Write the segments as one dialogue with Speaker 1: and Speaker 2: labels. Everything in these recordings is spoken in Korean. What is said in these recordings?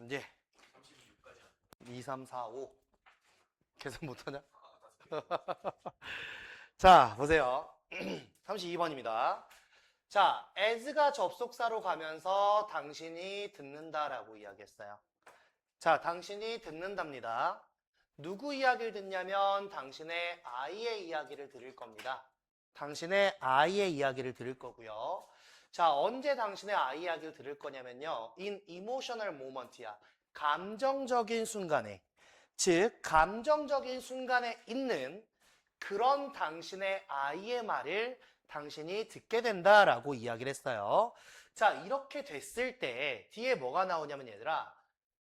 Speaker 1: 이제 2, 3, 4, 5 계속 못하냐? 자, 보세요. 32번입니다. 자, as가 접속사로 가면서 당신이 듣는다라고 이야기했어요. 자, 당신이 듣는답니다. 누구 이야기를 듣냐면 당신의 아이의 이야기를 들을 겁니다. 당신의 아이의 이야기를 들을 거고요. 자, 언제 당신의 아이 이야기를 들을 거냐면요. in emotional moment야. 감정적인 순간에. 즉, 감정적인 순간에 있는 그런 당신의 아이의 말을 당신이 듣게 된다라고 이야기를 했어요. 자, 이렇게 됐을 때 뒤에 뭐가 나오냐면 얘들아,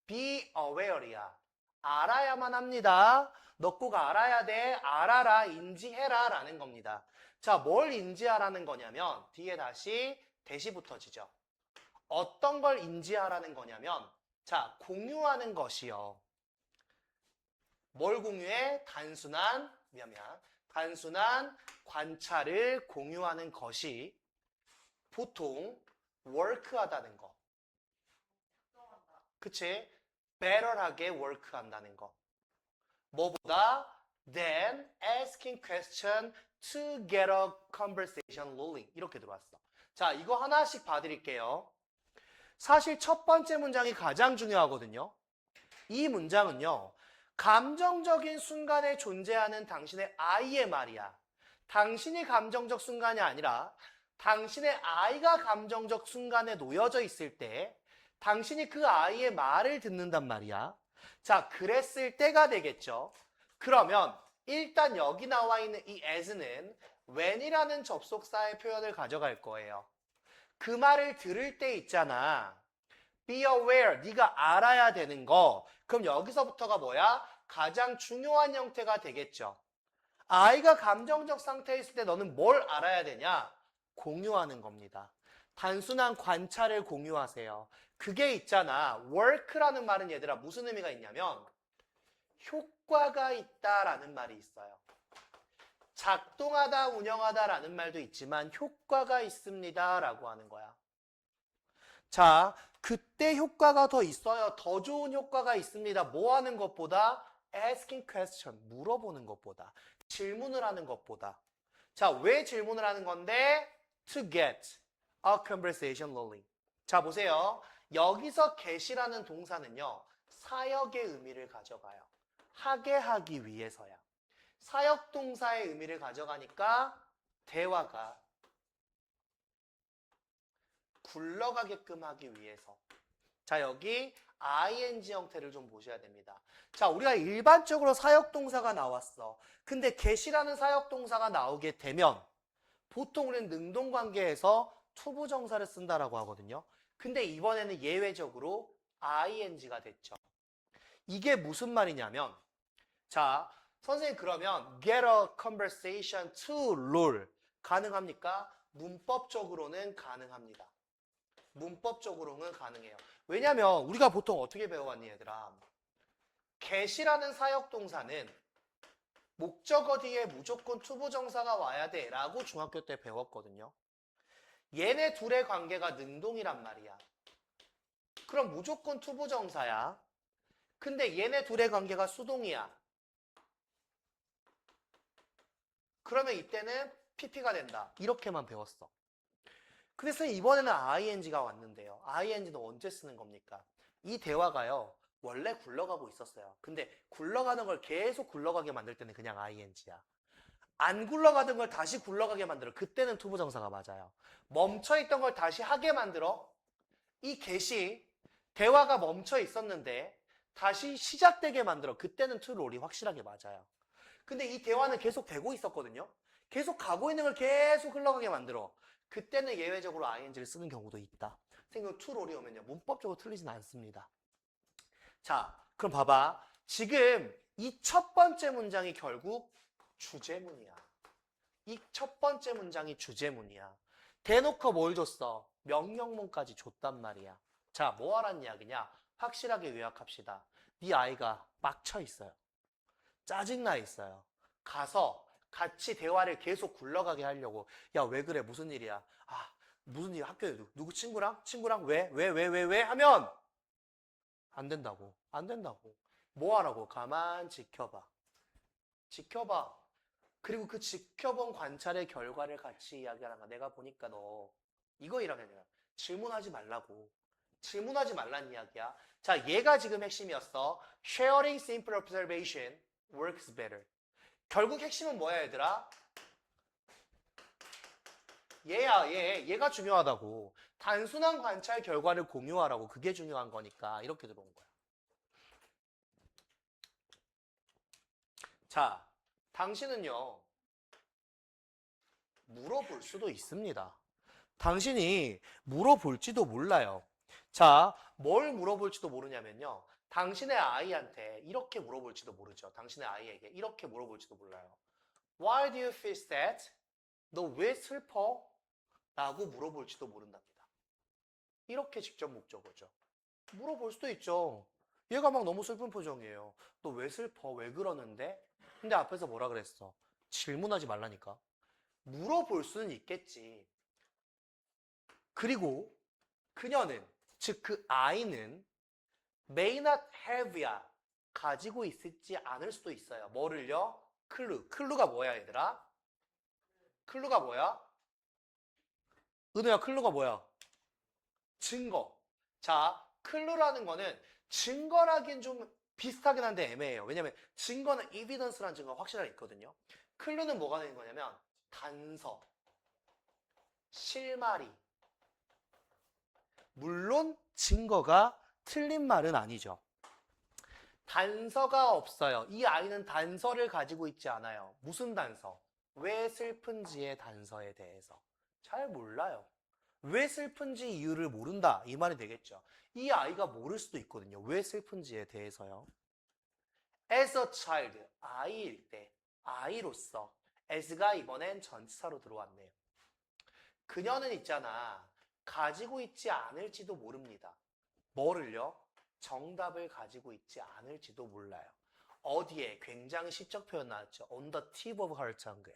Speaker 1: be aware야. 알아야만 합니다. 너 꼭 알아야 돼. 알아라, 인지해라 라는 겁니다. 자, 뭘 인지하라는 거냐면 뒤에 다시 대시 붙어지죠. 어떤 걸 인지하라는 거냐면 자, 공유하는 것이요. 뭘 공유해? 단순한 관찰을 공유하는 것이 보통 work하다는 거. 그치? better하게 work한다는 거. 뭐보다? than asking question to get a conversation rolling. 이렇게 들어왔어. 자, 이거 하나씩 봐드릴게요. 사실 첫 번째 문장이 가장 중요하거든요. 이 문장은요. 감정적인 순간에 존재하는 당신의 아이의 말이야. 당신이 감정적 순간이 아니라 당신의 아이가 감정적 순간에 놓여져 있을 때 당신이 그 아이의 말을 듣는단 말이야. 자, 그랬을 때가 되겠죠. 그러면 일단 여기 나와 있는 이 as는 when이라는 접속사의 표현을 가져갈 거예요. 그 말을 들을 때 있잖아. be aware, 네가 알아야 되는 거. 그럼 여기서부터가 뭐야? 가장 중요한 형태가 되겠죠. 아이가 감정적 상태에 있을 때 너는 뭘 알아야 되냐? 공유하는 겁니다. 단순한 관찰을 공유하세요. 그게 있잖아. work라는 말은 얘들아 무슨 의미가 있냐면 효과가 있다라는 말이 있어요. 작동하다, 운영하다라는 말도 있지만 효과가 있습니다 라고 하는 거야. 자, 그때 효과가 더 있어요. 더 좋은 효과가 있습니다. 뭐 하는 것보다? asking question, 물어보는 것보다. 질문을 하는 것보다. 자, 왜 질문을 하는 건데? to get a conversation rolling. 자, 보세요. 여기서 get이라는 동사는요. 사역의 의미를 가져가요. 하게 하기 위해서야. 사역 동사의 의미를 가져가니까 대화가 굴러가게끔 하기 위해서. 자, 여기 ing 형태를 좀 보셔야 됩니다. 자, 우리가 일반적으로 사역동사가 나왔어. 근데 get이라는 사역동사가 나오게 되면 보통 우리는 능동관계에서 투부정사를 쓴다라고 하거든요. 근데 이번에는 예외적으로 ing가 됐죠. 이게 무슨 말이냐면 자, 선생님 그러면 get a conversation to roll 가능합니까? 문법적으로는 가능합니다. 문법적으로는 가능해요. 왜냐면 우리가 보통 어떻게 배워왔니 얘들아? get이라는 사역동사는 목적어 뒤에 무조건 투부정사가 와야 돼 라고 중학교 때 배웠거든요. 얘네 둘의 관계가 능동이란 말이야. 그럼 무조건 투부정사야. 근데 얘네 둘의 관계가 수동이야. 그러면 이때는 PP가 된다. 이렇게만 배웠어. 그래서 이번에는 ing가 왔는데요. ing는 언제 쓰는 겁니까? 이 대화가요. 원래 굴러가고 있었어요. 근데 굴러가는 걸 계속 굴러가게 만들 때는 그냥 ing야. 안 굴러가던 걸 다시 굴러가게 만들어. 그때는 투부정사가 맞아요. 멈춰있던 걸 다시 하게 만들어. 이 get이 대화가 멈춰 있었는데 다시 시작되게 만들어. 그때는 to roll이 확실하게 맞아요. 근데 이 대화는 계속 되고 있었거든요. 계속 가고 있는 걸 계속 흘러가게 만들어. 그때는 예외적으로 ing를 쓰는 경우도 있다. 선생님, to roll이 오면요. 문법적으로 틀리진 않습니다. 자, 그럼 봐봐. 지금 이 첫 번째 문장이 결국 주제문이야. 이 첫 번째 문장이 주제문이야. 대놓고 뭘 줬어? 명령문까지 줬단 말이야. 자, 뭐 하란 이야기냐? 확실하게 요약합시다. 네 아이가 빡쳐 있어요. 짜증나 있어요. 가서 같이 대화를 계속 굴러가게 하려고. 야, 왜 그래? 무슨 일이야? 아, 무슨 일? 학교에 누구 친구랑? 친구랑? 왜? 하면 안 된다고. 안 된다고. 뭐 하라고? 가만 지켜봐. 지켜봐. 그리고 그 지켜본 관찰의 결과를 같이 이야기하는 거야. 내가 보니까 너 이거 이라면 질문하지 말라고. 질문하지 말란 이야기야. 자, 얘가 지금 핵심이었어. Sharing simple observation works better. 결국 핵심은 뭐야, 얘들아? 얘가 중요하다고. 단순한 관찰 결과를 공유하라고. 그게 중요한 거니까. 이렇게 들어온 거야. 자, 당신은요, 물어볼 수도 있습니다. 당신이 물어볼지도 몰라요. 자, 뭘 물어볼지도 모르냐면요. 당신의 아이한테 이렇게 물어볼지도 모르죠. 당신의 아이에게 이렇게 물어볼지도 몰라요. Why do you feel sad? 너 왜 슬퍼? 라고 물어볼지도 모른답니다. 이렇게 직접 목적어죠. 물어볼 수도 있죠. 얘가 막 너무 슬픈 표정이에요. 너 왜 슬퍼? 왜 그러는데? 근데 앞에서 뭐라 그랬어? 질문하지 말라니까. 물어볼 수는 있겠지. 그리고 그녀는, 즉 그 아이는 may not have야. 가지고 있을지 않을 수도 있어요. 뭐를요? 클루. 클루가 뭐야, 얘들아? 클루가 뭐야? 은혜야, 클루가 뭐야? 증거. 자, 클루라는 거는 증거라긴 좀 비슷하긴 한데 애매해요. 왜냐면 증거는 evidence라는 증거가 확실하게 있거든요. 클루는 뭐가 되는 거냐면 단서, 실마리. 물론 증거가 틀린 말은 아니죠. 단서가 없어요. 이 아이는 단서를 가지고 있지 않아요. 무슨 단서? 왜 슬픈지의 단서에 대해서. 잘 몰라요. 왜 슬픈지 이유를 모른다. 이 말이 되겠죠. 이 아이가 모를 수도 있거든요. 왜 슬픈지에 대해서요. As a child, 아이일 때, 아이로서. as가 이번엔 전치사로 들어왔네요. 그녀는 있잖아. 가지고 있지 않을지도 모릅니다. 뭐를요? 정답을 가지고 있지 않을지도 몰라요. 어디에? 굉장히 시적 표현 나왔죠. On the tip of her tongue.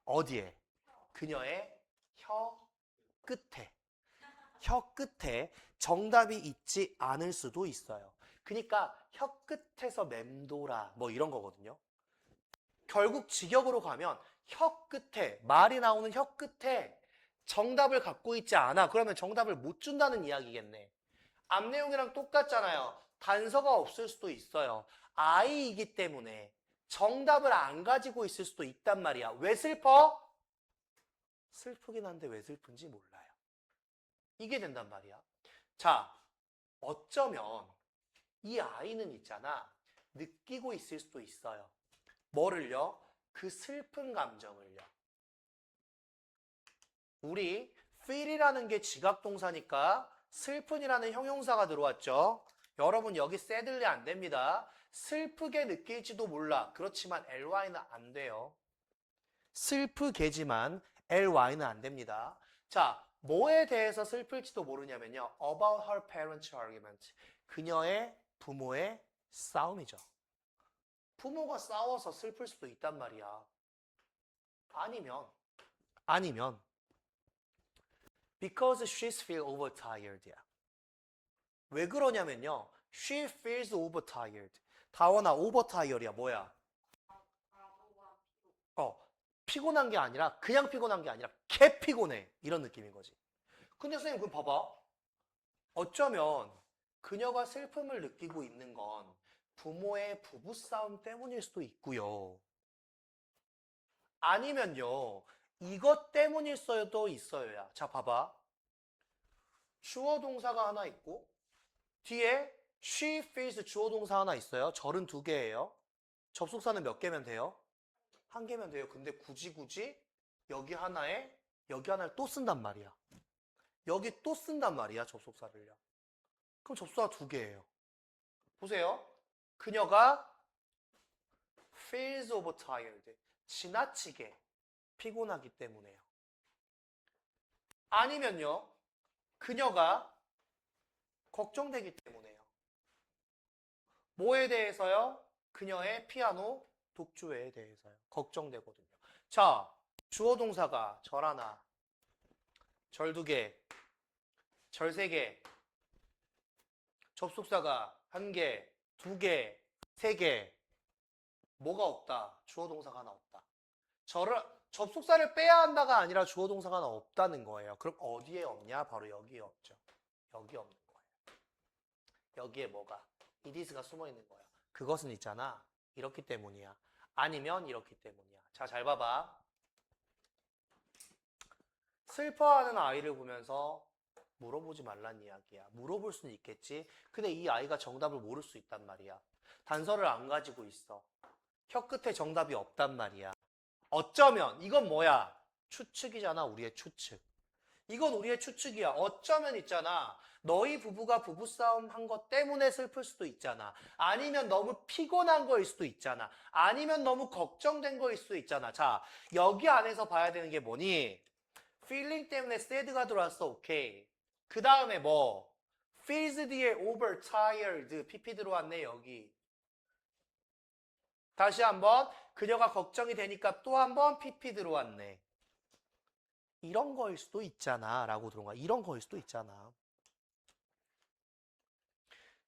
Speaker 1: 어디에? 그녀의 혀 끝에. 혀 끝에 정답이 있지 않을 수도 있어요. 그러니까 혀 끝에서 맴돌아 뭐 이런 거거든요. 결국 직역으로 가면 혀 끝에, 말이 나오는 혀 끝에 정답을 갖고 있지 않아. 그러면 정답을 못 준다는 이야기겠네. 앞 내용이랑 똑같잖아요. 단서가 없을 수도 있어요. 아이이기 때문에 정답을 안 가지고 있을 수도 있단 말이야. 왜 슬퍼? 슬프긴 한데 왜 슬픈지 몰라요. 이게 된단 말이야. 자, 어쩌면 이 아이는 있잖아. 느끼고 있을 수도 있어요. 뭐를요? 그 슬픈 감정을요. 우리 feel이라는 게 지각동사니까 슬픈이라는 형용사가 들어왔죠. 여러분 여기 sadly 안 됩니다. 슬프게 느낄지도 몰라. 그렇지만 ly는 안 돼요. 슬프게지만 ly는 안 됩니다. 자, 뭐에 대해서 슬플지도 모르냐면요. About her parents' argument. 그녀의 부모의 싸움이죠. 부모가 싸워서 슬플 수도 있단 말이야. 아니면 because she's feel overtired야. 왜 그러냐면요. She feels overtired. 다원아, overtired이야. 뭐야? 피곤한 게 아니라 그냥 피곤한 게 아니라 개 피곤해. 이런 느낌인 거지. 근데 선생님 그럼 봐봐. 어쩌면 그녀가 슬픔을 느끼고 있는 건 부모의 부부싸움 때문일 수도 있고요. 아니면요. 이것 때문일 수도 있어요야. 자, 봐봐. 주어 동사가 하나 있고 뒤에 she feels 주어 동사 하나 있어요. 절은 두 개예요. 접속사는 몇 개면 돼요? 한 개면 돼요. 근데 굳이 여기 하나를 또 쓴단 말이야. 여기 또 쓴단 말이야. 접속사를요. 그럼 접속사 두 개예요. 보세요. 그녀가 feels overtired. 지나치게 피곤하기 때문에요. 아니면요. 그녀가 걱정되기 때문에요. 뭐에 대해서요? 그녀의 피아노 독주에 대해서요. 걱정되거든요. 자, 주어 동사가 절 하나, 절 두 개, 절 세 개, 접속사가 1개, 2개, 3개. 뭐가 없다? 주어 동사가 하나 없다. 접속사를 빼야 한다가 아니라 주어 동사가 하나 없다는 거예요. 그럼 어디에 없냐? 바로 여기에 없죠. 여기 없는 거예요. 여기에 뭐가? itis가 숨어 있는 거야. 그것은 있잖아. 이렇기 때문이야. 아니면 이렇기 때문이야. 자, 잘 봐봐. 슬퍼하는 아이를 보면서 물어보지 말란 이야기야. 물어볼 수는 있겠지. 근데 이 아이가 정답을 모를 수 있단 말이야. 단서를 안 가지고 있어. 혀 끝에 정답이 없단 말이야. 어쩌면 이건 뭐야? 추측이잖아. 우리의 추측. 이건 우리의 추측이야. 어쩌면 있잖아. 너희 부부가 부부싸움 한 것 때문에 슬플 수도 있잖아. 아니면 너무 피곤한 거일 수도 있잖아. 아니면 너무 걱정된 거일 수도 있잖아. 자, 여기 안에서 봐야 되는 게 뭐니? feeling 때문에 sad가 들어왔어. 오케이. 그 다음에 뭐? feels 뒤에 overtired. pp 들어왔네. 여기. 다시 한번 그녀가 걱정이 되니까 또 한번 pp 들어왔네. 이런 거일 수도 있잖아 라고 들어온 거야. 이런 거일 수도 있잖아.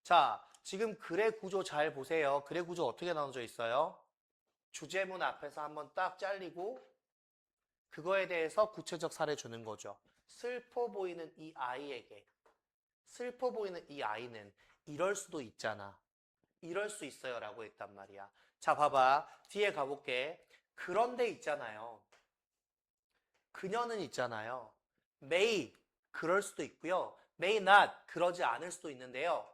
Speaker 1: 자, 지금 글의 구조 잘 보세요. 글의 구조 어떻게 나눠져 있어요? 주제문 앞에서 한번 딱 잘리고 그거에 대해서 구체적 사례 주는 거죠. 슬퍼 보이는 이 아이에게 슬퍼 보이는 이 아이는 이럴 수도 있잖아. 이럴 수 있어요 라고 했단 말이야. 자, 봐봐. 뒤에 가볼게. 그런데 있잖아요. 그녀는 있잖아요. may 그럴 수도 있고요. may not 그러지 않을 수도 있는데요.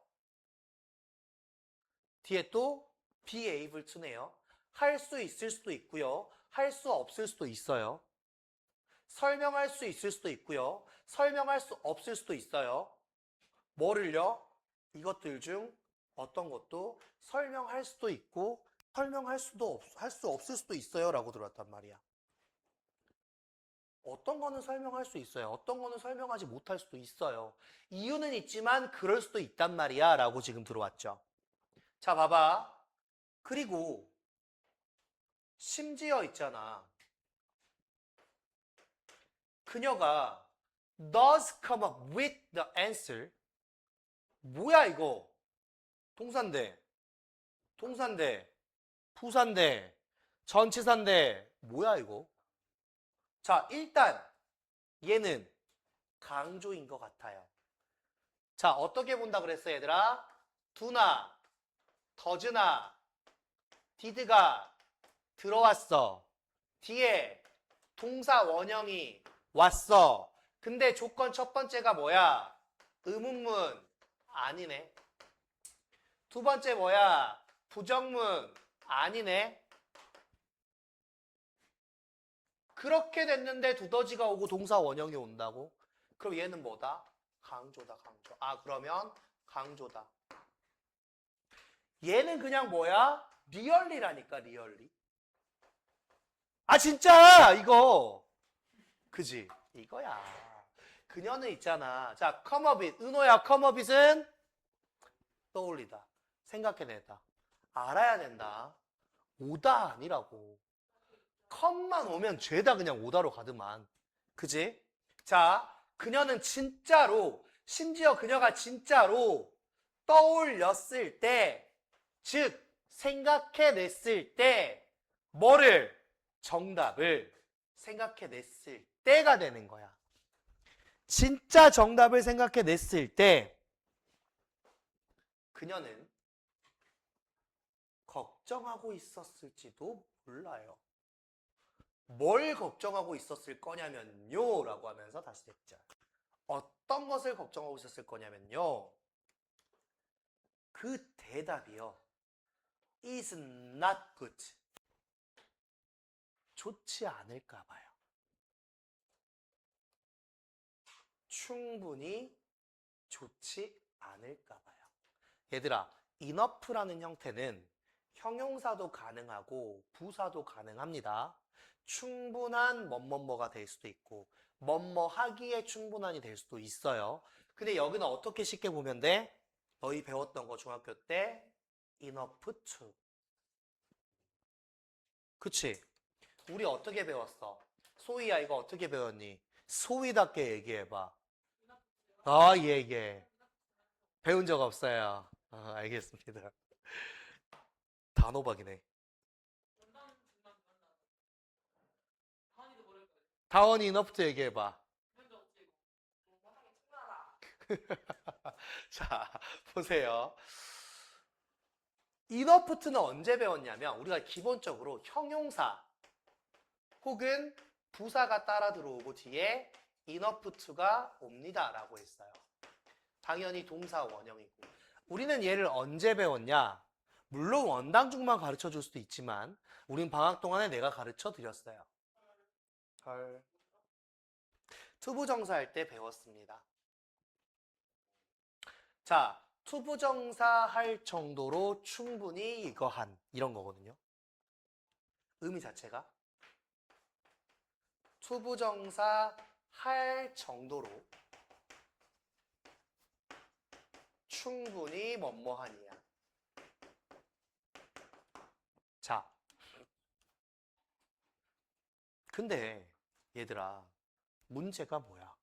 Speaker 1: 뒤에 또 be able to네요. 할 수 있을 수도 있고요. 할 수 없을 수도 있어요. 설명할 수 있을 수도 있고요. 설명할 수 없을 수도 있어요. 뭐를요? 이것들 중 어떤 것도 설명할 수도 있고 설명할 수도 할 수 없을 수도 있어요 라고 들어왔단 말이야. 어떤 거는 설명할 수 있어요. 어떤 거는 설명하지 못할 수도 있어요. 이유는 있지만 그럴 수도 있단 말이야 라고 지금 들어왔죠. 자, 봐봐. 그리고 심지어 있잖아. 그녀가 does come up with the answer. 뭐야 이거? 동사인데, 동사인데, 부사인데, 전치사인데, 뭐야 이거? 자, 일단 얘는 강조인 것 같아요. 자, 어떻게 본다 그랬어 얘들아? do나, does나, did가 들어왔어. 뒤에 동사 원형이 왔어. 근데 조건 첫 번째가 뭐야? 의문문 아니네. 두 번째 뭐야? 부정문 아니네. 그렇게 됐는데 두더지가 오고 동사 원형이 온다고? 그럼 얘는 뭐다? 강조다, 강조. 아, 그러면 강조다. 얘는 그냥 뭐야? 리얼리라니까, 리얼리. 아, 진짜! 이거. 그지? 이거야. 그녀는 있잖아. 자, come up with. 은호야, come up with은 떠올리다. 생각해내다. 알아야 된다. 오다 아니라고. 컴만 오면 죄다 그냥 오다로 가더만. 그지? 자, 그녀는 진짜로, 심지어 그녀가 진짜로 떠올렸을 때, 즉, 생각해냈을 때, 뭐를? 정답을 생각해냈을 때가 되는 거야. 진짜 정답을 생각해냈을 때, 그녀는 걱정하고 있었을지도 몰라요. 뭘 걱정하고 있었을 거냐면요 라고 하면서 다시 대자. 어떤 것을 걱정하고 있었을 거냐면요. 그 대답이요. is not good. 좋지 않을까 봐요. 충분히 좋지 않을까 봐요. 얘들아, enough라는 형태는 형용사도 가능하고 부사도 가능합니다. 충분한 뭐뭐뭐가 될 수도 있고 뭐뭐 하기에 충분한이 될 수도 있어요. 근데 여기는 어떻게 쉽게 보면 돼? 너희 배웠던 거 중학교 때 enough to. 그치? 우리 어떻게 배웠어? 소희야 이거 어떻게 배웠니? 소희답게 얘기해봐. 아, 예. 배운 적 없어요. 알겠습니다. 단호박이네. 다원이 이너프트 얘기해봐. 자, 보세요. 이너프트는 언제 배웠냐면 우리가 기본적으로 형용사 혹은 부사가 따라 들어오고 뒤에 이너프트가 옵니다 라고 했어요. 당연히 동사 원형이고. 우리는 얘를 언제 배웠냐? 물론 원당중만 가르쳐 줄 수도 있지만 우린 방학 동안에 내가 가르쳐 드렸어요. 헐. 투부정사 할 때 배웠습니다. 자, 투부정사 할 정도로 충분히 이거 한 이런 거거든요. 의미 자체가 투부정사 할 정도로 충분히 뭐뭐하니야. 자, 근데 얘들아 문제가 뭐야?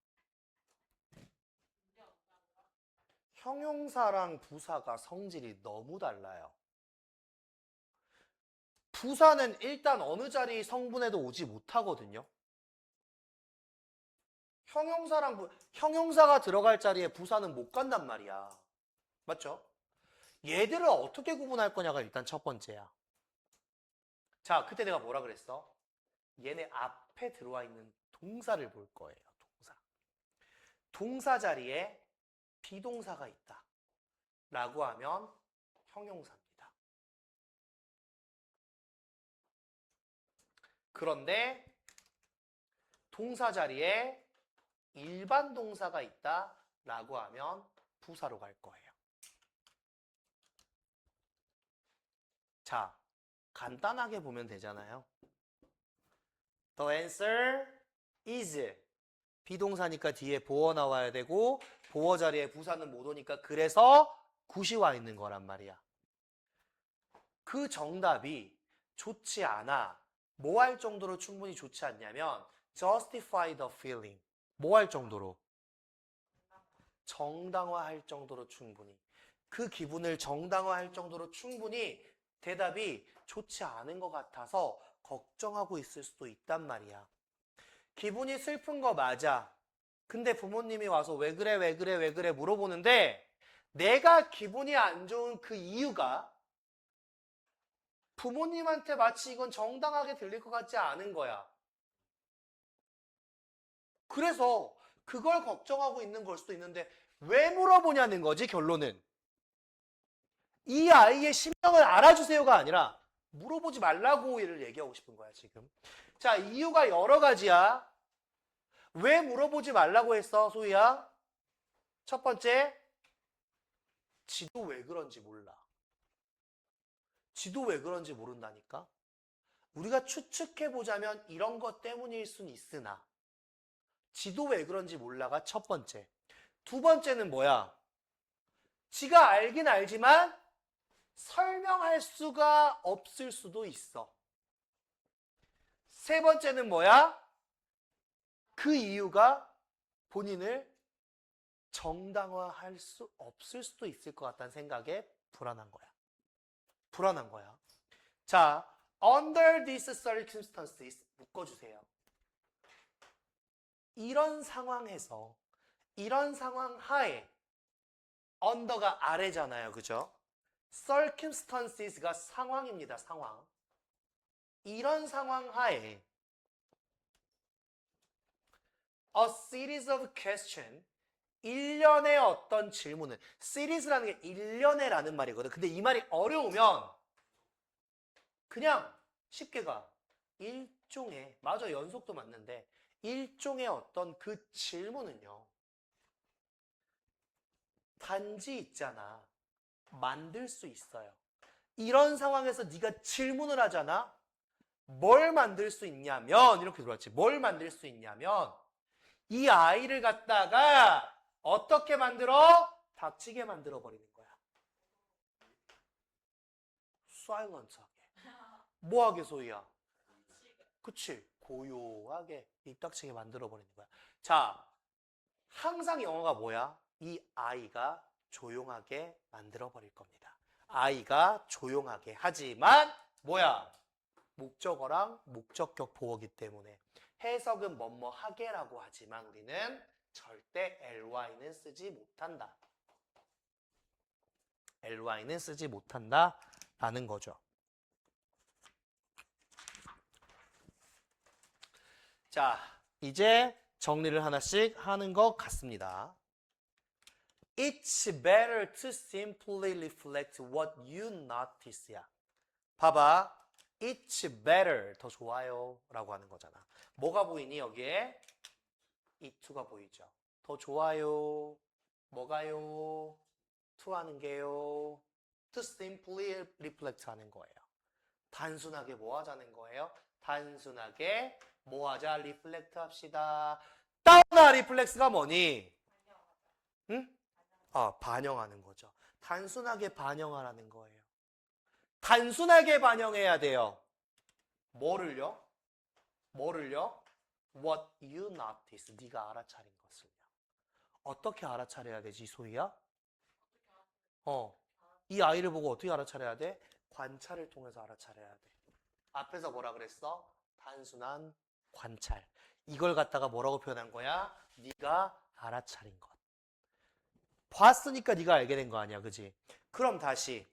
Speaker 1: 형용사랑 부사가 성질이 너무 달라요. 부사는 일단 어느 자리 성분에도 오지 못하거든요. 형용사가 들어갈 자리에 부사는 못 간단 말이야. 맞죠? 얘들을 어떻게 구분할 거냐가 일단 첫 번째야. 자, 그때 내가 뭐라 그랬어? 얘네 앞에 들어와 있는 동사를 볼 거예요. 동사. 동사 자리에 비동사가 있다. 라고 하면 형용사입니다. 그런데 동사 자리에 일반 동사가 있다. 라고 하면 부사로 갈 거예요. 자, 간단하게 보면 되잖아요. The answer is 비동사니까 뒤에 보어 나와야 되고 보어 자리에 부사는 못 오니까 그래서 굿이 와 있는 거란 말이야. 그 정답이 좋지 않아. 뭐 할 정도로 충분히 좋지 않냐면 justify the feeling. 뭐 할 정도로? 정당화할 정도로 충분히. 그 기분을 정당화할 정도로 충분히 대답이 좋지 않은 것 같아서 걱정하고 있을 수도 있단 말이야. 기분이 슬픈 거 맞아. 근데 부모님이 와서 왜 그래, 왜 그래, 왜 그래 물어보는데 내가 기분이 안 좋은 그 이유가 부모님한테 마치 이건 정당하게 들릴 것 같지 않은 거야. 그래서 그걸 걱정하고 있는 걸 수도 있는데 왜 물어보냐는 거지, 결론은. 이 아이의 심정을 알아주세요가 아니라 물어보지 말라고 를 얘기하고 싶은 거야, 지금. 자, 이유가 여러 가지야. 왜 물어보지 말라고 했어, 소희야? 첫 번째, 지도 왜 그런지 몰라. 지도 왜 그런지 모른다니까? 우리가 추측해보자면 이런 것 때문일 순 있으나 지도 왜 그런지 몰라가 첫 번째. 두 번째는 뭐야? 지가 알긴 알지만 설명할 수가 없을 수도 있어. 세 번째는 뭐야? 그 이유가 본인을 정당화할 수 없을 수도 있을 것 같다는 생각에 불안한 거야. 불안한 거야. 자, under these circumstances 묶어주세요. 이런 상황에서, 이런 상황 하에 under가 아래잖아요. 그죠? circumstances가 상황입니다. 상황. 이런 상황 하에 a series of question 일련의 어떤 질문을 series라는 게 일련의라는 말이거든. 근데 이 말이 어려우면 그냥 쉽게 가. 일종의 맞아 연속도 맞는데 일종의 어떤 그 질문은요. 단지 있잖아. 만들 수 있어요. 이런 상황에서 네가 질문을 하잖아. 뭘 만들 수 있냐면 이렇게 들어왔지. 뭘 만들 수 있냐면 이 아이를 갖다가 어떻게 만들어? 닥치게 만들어 버리는 거야. 사일런트하게. 뭐하게 소희야? 그치? 고요하게 입 닥치게 만들어 버리는 거야. 자, 항상 영어가 뭐야? 이 아이가 조용하게 만들어 버릴 겁니다. 아이가 조용하게. 하지만 뭐야? 목적어랑 목적격 보어기 때문에 해석은 뭐뭐 하게라고 하지만 우리는 절대 ly는 쓰지 못한다. ly는 쓰지 못한다라는 거죠. 자, 이제 정리를 하나씩 하는 것 같습니다. It's better to simply reflect what you notice야. 봐봐. It's better. 더 좋아요. 라고 하는 거잖아. 뭐가 보이니 여기에? it가 보이죠. 더 좋아요. 뭐가요? to 하는 게요. to simply reflect 하는 거예요. 단순하게 뭐 하자는 거예요? 단순하게 뭐 하자? reflect 합시다. 다운나 reflex가 뭐니? 응? 반영하는 거죠. 단순하게 반영하라는 거예요. 단순하게 반영해야 돼요. 뭐를요? What you notice. 네가 알아차린 것을요. 어떻게 알아차려야 되지, 소희야? 이 아이를 보고 어떻게 알아차려야 돼? 관찰을 통해서 알아차려야 돼. 앞에서 뭐라 그랬어? 단순한 관찰. 이걸 갖다가 뭐라고 표현한 거야? 네가 알아차린 것. 봤으니까 네가 알게 된 거 아니야, 그지? 그럼 다시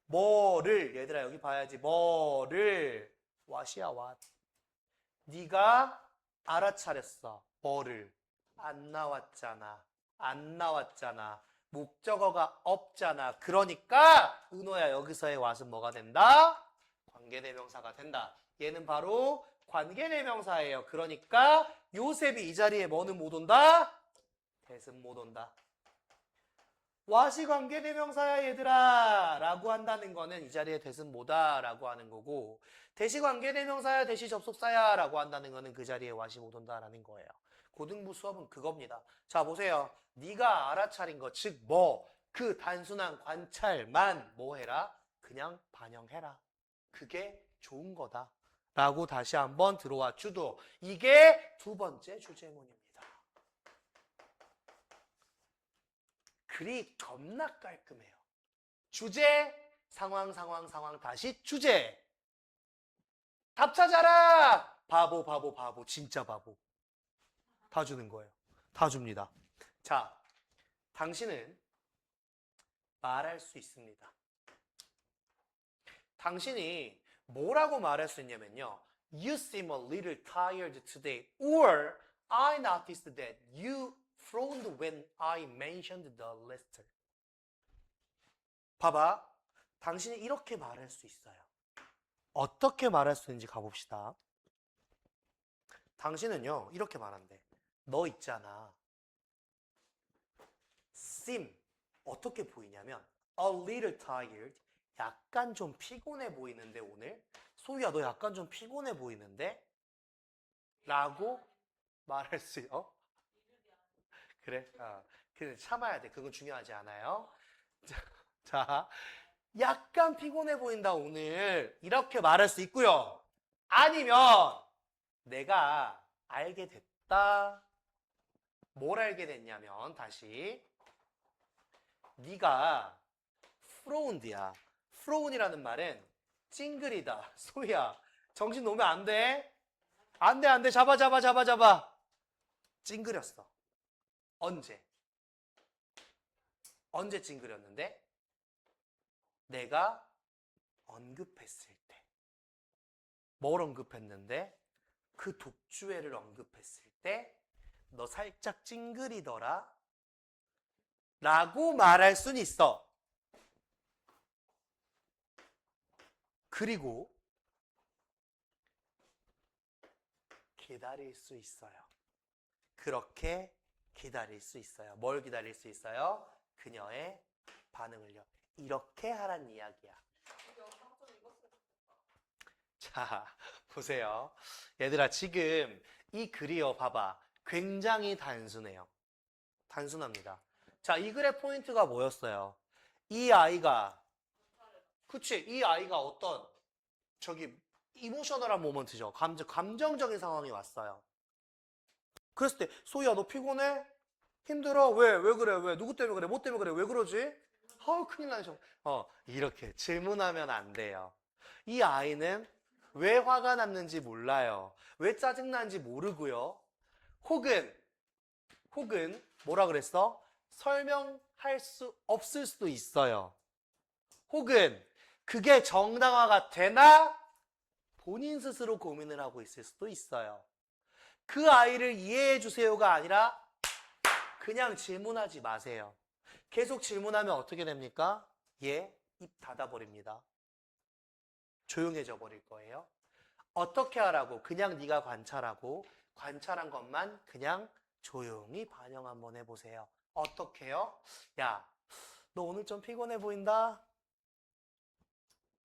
Speaker 1: 뭐를, 얘들아 여기 봐야지. 뭐를, what이야, what. 네가 알아차렸어. 뭐를? 안 나왔잖아. 안 나왔잖아. 목적어가 없잖아. 그러니까 은호야 여기서의 what은 뭐가 된다? 관계대명사가 된다. 얘는 바로 관계대명사예요. 그러니까 요셉이 이 자리에 뭐는 못 온다? 대신 못 온다. what이 관계대명사야 얘들아 라고 한다는 거는 이 자리에 대신 뭐다 라고 하는 거고, 대시 관계대명사야 대시 접속사야 라고 한다는 거는 그 자리에 what이 못 온다라는 거예요. 고등부 수업은 그겁니다. 자 보세요. 네가 알아차린 것, 즉 뭐, 그 단순한 관찰만 뭐 해라? 그냥 반영해라. 그게 좋은 거다 라고 다시 한번 들어와 주도. 이게 두 번째 주제문입니다. 글이 겁나 깔끔해요. 주제, 상황, 다시 주제. 답 찾아라! 바보, 진짜 바보. 다 주는 거예요. 다 줍니다. 자, 당신은 말할 수 있습니다. 당신이 뭐라고 말할 수 있냐면요. You seem a little tired today. Or I noticed that you frowned when I mentioned the list. 봐봐. 당신이 이렇게 말할 수 있어요. 어떻게 말할 수 있는지 가봅시다. 당신은요, 이렇게 말한대. 너 있잖아. seem. 어떻게 보이냐면, a little tired. 약간 좀 피곤해 보이는데, 오늘? 소희야, 너 약간 좀 피곤해 보이는데? 라고 말할 수 있어. 그래? 그래, 참아야 돼. 그건 중요하지 않아요? 자, 약간 피곤해 보인다, 오늘. 이렇게 말할 수 있고요. 아니면, 내가 알게 됐다. 뭘 알게 됐냐면, 다시. 네가 프로운드야. 프로운이라는 말은 찡그리다. 소희야, 정신 놓으면 안 돼. 안 돼. 잡아. 찡그렸어. 언제 찡그렸는데? 내가 언급했을 때. 뭘 언급했는데? 그 독주회를 언급했을 때 너 살짝 찡그리더라 라고 말할 순 있어. 그리고 기다릴 수 있어요. 그렇게 기다릴 수 있어요. 뭘 기다릴 수 있어요? 그녀의 반응을요. 이렇게 하란 이야기야. 자, 보세요. 얘들아, 지금 이 글이요, 봐봐. 굉장히 단순해요. 단순합니다. 자, 이 글의 포인트가 뭐였어요? 이 아이가, 그치, 이 아이가 어떤, 이모셔널한 모먼트죠. 감정적인 상황이 왔어요. 그랬을 때, 소희야, 너 피곤해? 힘들어? 왜 그래? 왜? 누구 때문에 그래? 뭐 때문에 그래? 왜 그러지? 아우, 큰일 나죠. 이렇게 질문하면 안 돼요. 이 아이는 왜 화가 났는지 몰라요. 왜 짜증나는지 모르고요. 혹은, 뭐라 그랬어? 설명할 수 없을 수도 있어요. 혹은, 그게 정당화가 되나? 본인 스스로 고민을 하고 있을 수도 있어요. 그 아이를 이해해 주세요가 아니라 그냥 질문하지 마세요. 계속 질문하면 어떻게 됩니까? 얘 입 닫아버립니다. 조용해져 버릴 거예요. 어떻게 하라고? 그냥 네가 관찰하고 관찰한 것만 그냥 조용히 반영 한번 해보세요. 어떻게요? 야, 너 오늘 좀 피곤해 보인다?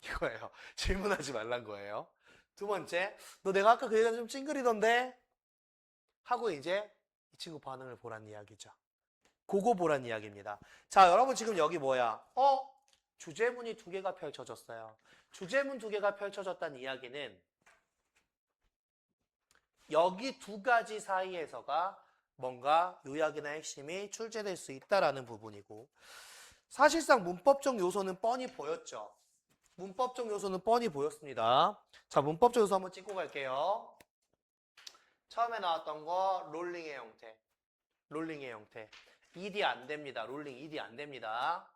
Speaker 1: 이거예요. 질문하지 말란 거예요. 두 번째, 너 내가 아까 그 얘기가 좀 찡그리던데? 하고 이제 이 친구 반응을 보란 이야기죠. 그거 보란 이야기입니다. 자, 여러분 지금 여기 뭐야? 주제문이 두 개가 펼쳐졌어요. 주제문 두 개가 펼쳐졌다는 이야기는 여기 두 가지 사이에서가 뭔가 요약이나 핵심이 출제될 수 있다라는 부분이고, 사실상 문법적 요소는 뻔히 보였죠. 문법적 요소는 뻔히 보였습니다. 자, 문법적 요소 한번 찍고 갈게요. 처음에 나왔던 거 롤링의 형태. 롤링의 형태. ED 안 됩니다. 롤링 ED 안 됩니다.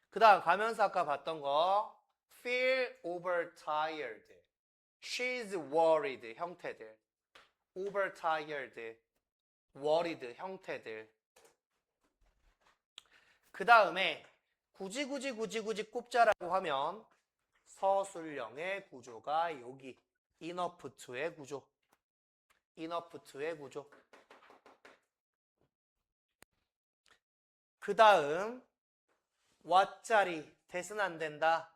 Speaker 1: 그 다음 가면서 아까 봤던 거 feel overtired, she's worried 형태들, overtired, worried 형태들. 그 다음에 굳이 꼽자라고 하면 서술형의 구조가 여기 enough to의 구조, enough to의 구조. 그 다음 what 자리 대은 안 된다.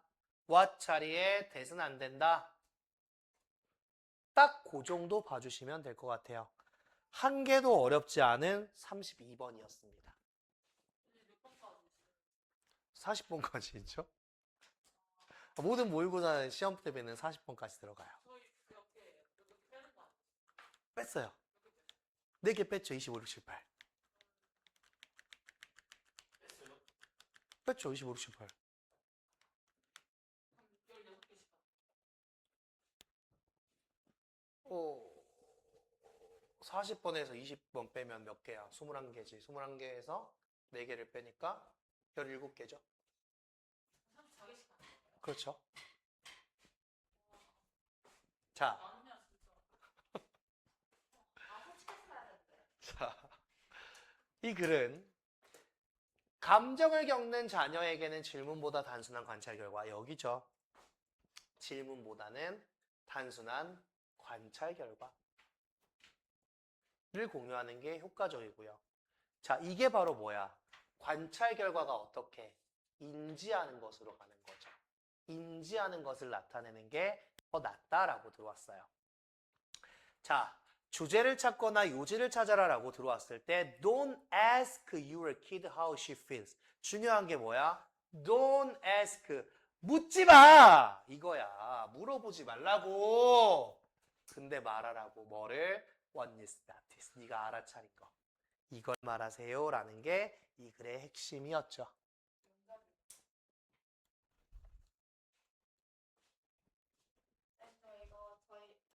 Speaker 1: what 자리에 대은 안 된다. 딱 그 정도 봐주시면 될 것 같아요. 한 개도 어렵지 않은 32번이었습니다. 40번까지 있죠? 모든 모의고사 시험 대비는 40번까지 들어가요. 뺐어요. 4개 뺐죠. 25, 6, 7, 8. 뺐죠. 25, 6, 7, 8. 40번에서 20번 빼면 몇 개야? 21개지. 21개에서 4개를 빼니까 17개죠. 그렇죠. 자. 자, 이 글은 감정을 겪는 자녀에게는 질문보다 단순한 관찰 결과, 여기죠. 질문보다는 단순한 관찰 결과를 공유하는 게 효과적이고요. 자, 이게 바로 뭐야? 관찰 결과가 어떻게 인지하는 것으로 가는 거죠. 인지하는 것을 나타내는 게 더 낫다라고 들어왔어요. 자, 주제를 찾거나 요지를 찾아라라고 들어왔을 때 Don't ask your kid how she feels. 중요한 게 뭐야? Don't ask. 묻지 마! 이거야. 물어보지 말라고. 근데 말하라고. 뭐를? What is that is. 네가 알아차릴 거. 이걸 말하세요 라는 게 이 글의 핵심이었죠.